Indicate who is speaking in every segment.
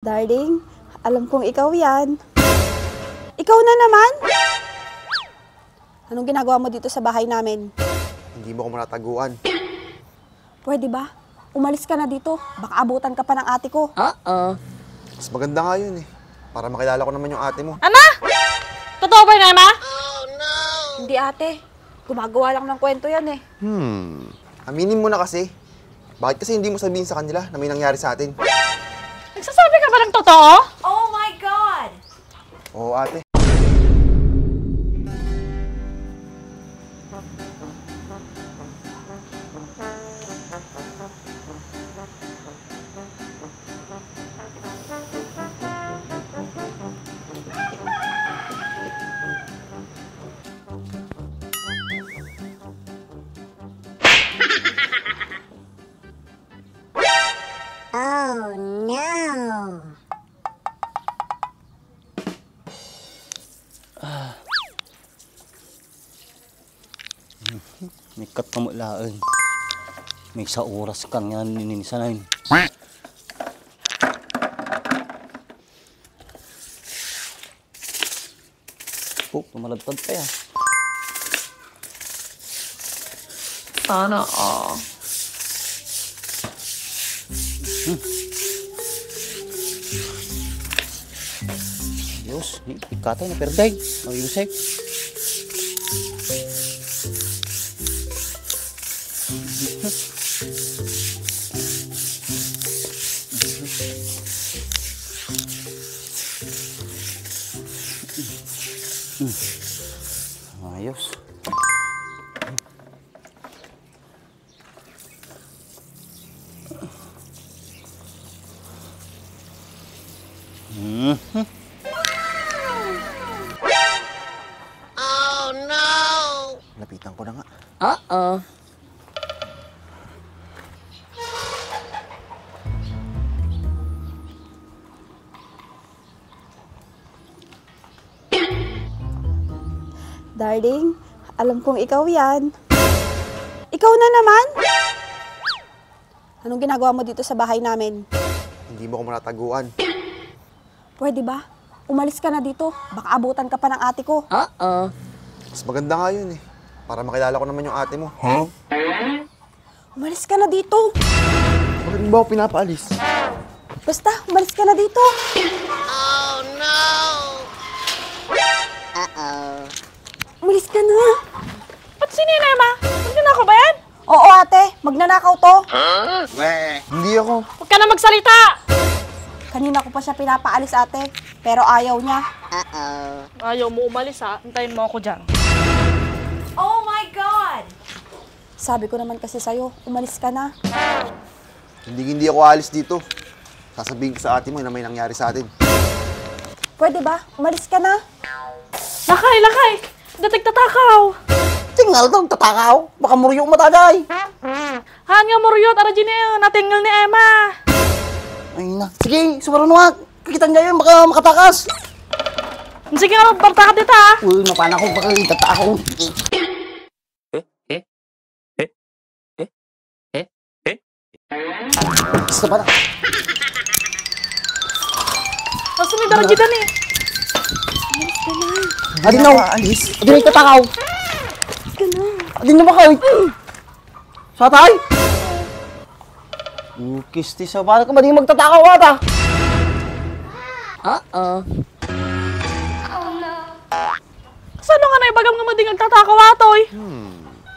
Speaker 1: Darling, alam kong ikaw yan. Ikaw na naman? Anong ginagawa mo dito sa bahay namin?
Speaker 2: Hindi mo ko manataguan.
Speaker 1: Pwede ba? Umalis ka na dito. Baka abutan ka pa ng ate ko.
Speaker 2: Mas maganda nga yun eh. Para makilala ko naman yung ate mo.
Speaker 3: Ama! Totoo ba yun, Emma?
Speaker 1: Hindi ate. Gumagawa lang ng kwento yan eh.
Speaker 2: Aminin mo na kasi. Bakit kasi hindi mo sabihin sa kanila na may nangyari sa atin?
Speaker 3: Nagsasabi ka ba ng totoo?
Speaker 1: Oh my God!
Speaker 2: Oo ate.
Speaker 4: Oh no!
Speaker 5: May katkamulaan. May sa oras kan nga nininsanan. Oh, tumalagtad pa yan.
Speaker 3: Sana,
Speaker 5: Diyos, ikatay na perday. Ayusek. Ayos.
Speaker 2: Lapitan ko na nga.
Speaker 1: Darling, alam kong ikaw yan. Ikaw na naman? Anong ginagawa mo dito sa bahay namin?
Speaker 2: Hindi mo ko manataguan.
Speaker 1: Pwede ba? Umalis ka na dito. Baka abutan ka pa ng ate ko.
Speaker 2: Mas maganda nga yun eh. Para makilala ko naman yung ate mo.
Speaker 1: Umalis ka na dito.
Speaker 2: Bakit mo ba ako pinapaalis?
Speaker 1: Basta, umalis ka na dito. Umalis ka na.
Speaker 3: ba't si Nina, Emma? Magnanakaw ba yan?
Speaker 1: Oo ate, magnanakaw to.
Speaker 2: Hindi ako.
Speaker 3: Huwag ka na magsalita!
Speaker 1: Kanina ko pa siya pinapaalis ate, pero ayaw niya.
Speaker 3: Ayaw mo umalis, ha? Hintayin mo ako dyan.
Speaker 1: Oh my God! Sabi ko naman kasi sa'yo, umalis ka na.
Speaker 2: Hindi ako alis dito. Sasabihin ko sa ate mo na may nangyari sa atin.
Speaker 1: Pwede ba? Umalis ka na.
Speaker 3: Lakay, lakay! Datig tatakaw!
Speaker 5: Tingal daw, tatakaw. Baka muryo matagay.
Speaker 3: Han nga moryot, arajin niya, natinggal ni Emma!
Speaker 5: Ay na. Sige, sumarunuwag. Kakitan niya yun, baka makatakas.
Speaker 3: Sige nga, barta ka dito, ha?
Speaker 5: Uy, napana ko, baka tatakaw. Basta ba na?
Speaker 3: Tapos may darajidan, eh.
Speaker 5: Adin na, alis. Adin na tatakaw. Adin na baka. Satay? Kisti sa bala ka ba di magtatakaw ata?
Speaker 3: Saan nga na ibagam nga mading nagtatakaw atoy?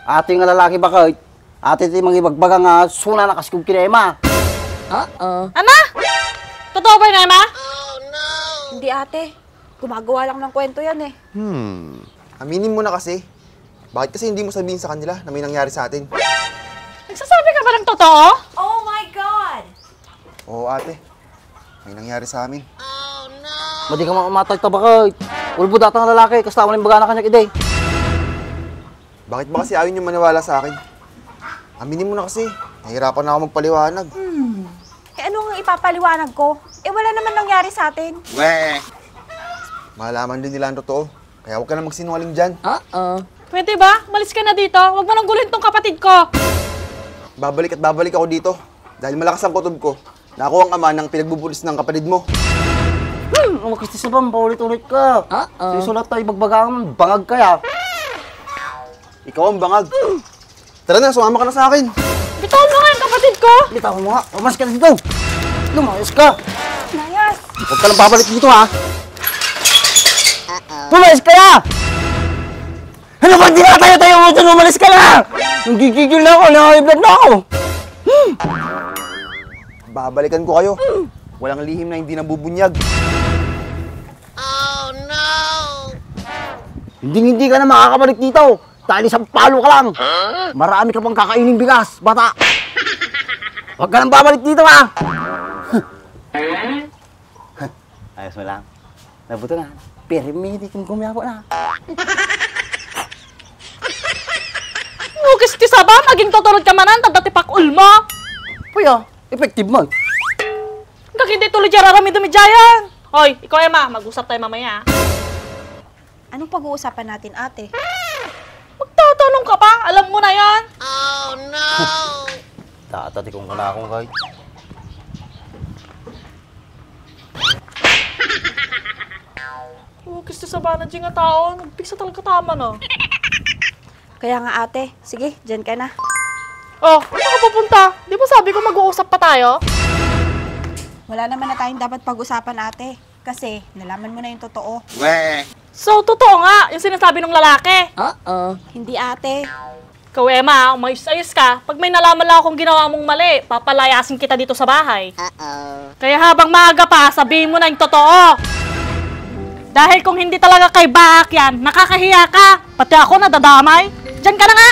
Speaker 5: Ate nga lalaki ba kahit? Ate ti mga ibagbaga nga suna na kaskog kinema.
Speaker 3: Ana? Totoo ba yun, Emma?
Speaker 1: Hindi ate, gumagawa lang ng kwento yan eh.
Speaker 2: Aminin mo na kasi. Bakit kasi hindi mo sabihin sa kanila na may nangyari sa atin?
Speaker 3: Nagsasabi ka ba ng totoo?
Speaker 1: Oh my God!
Speaker 2: Oo ate. May nangyari sa amin.
Speaker 5: Madi ka mamatag ta ba kahit? Ulbo datang lalaki, kasama ng baga na kanya kiday.
Speaker 2: Bakit ba kasi ayaw niyo maniwala sa akin? Aminin mo na kasi. Nahirapan na ako magpaliwanag.
Speaker 1: Eh ano nga ipapaliwanag ko? Eh wala naman nangyari sa atin.
Speaker 2: Malaman din nila ang totoo. Kaya huwag ka na magsinungaling dyan.
Speaker 3: Pwede ba? Malis ka na dito. Huwag mo nang gulin tong kapatid ko.
Speaker 2: Babalik at babalik ako dito. Dahil malakas ang kutob ko. na ako ang ama ng pinagbubulis ng kapatid mo.
Speaker 5: Ang makastis na ba? Paulit-ulit ka. Sisulat tayo bagbagang bangag kaya.
Speaker 2: Ikaw ang bangag. Tara na, sumama ka na sa akin.
Speaker 3: Bitawan mo nga yung kapatid ko!
Speaker 5: Bitaw mo nga. Lumas ka na dito. Lumayas ka.
Speaker 1: Layas!
Speaker 5: Huwag ka lang babalik dito, ha? Lumayas ka na! Ano ba? Di na tayo mo dyan. Lumalis ka na! Nagigigil na ako. Nakaiblad na ako.
Speaker 2: Babalikan ko kayo. Walang lihim na hindi nabubunyag.
Speaker 5: Hindi ka na makakabalik dito. Dahil isang palo ka lang. Marami ka pang kakaining bigas, bata. Huwag ka nang babalik dito, ha? Ayos mo lang. Nabuto na. Permiti kong gumiyapo na.
Speaker 3: Nukis ti saba, maging tutulog ka manan, tagdatipak ulmo!
Speaker 5: Puya, effective man.
Speaker 3: Hanggang hindi tuloy dyan rarami-dumijayan! Hoy, ikaw Emma, mag-usap tayo mamaya.
Speaker 1: Anong pag-uusapan natin, ate?
Speaker 3: Magtatanong ka pa, alam mo na yan!
Speaker 5: Tatati kong ka na akong kahit.
Speaker 3: Nukis ti saba na dyan nga tao, nagpisa talaga tama no.
Speaker 1: Kaya nga, ate. Sige, dyan ka na.
Speaker 3: Oh, saan ka pupunta? Di ba sabi ko mag-uusap pa tayo?
Speaker 1: Wala naman na tayong dapat pag-usapan, ate. Kasi, nalaman mo na yung totoo.
Speaker 3: So, totoo nga, yung sinasabi ng lalaki.
Speaker 1: Hindi, ate.
Speaker 3: Ikaw, Emma, umayos-ayos ka. Pag may nalaman lang akong ginawa mong mali, papalayasin kita dito sa bahay. Kaya habang maaga pa, sabihin mo na yung totoo. Dahil kung hindi talaga kay Baak yan, nakakahiya ka. Pati ako nadadamay. Diyan ka na nga.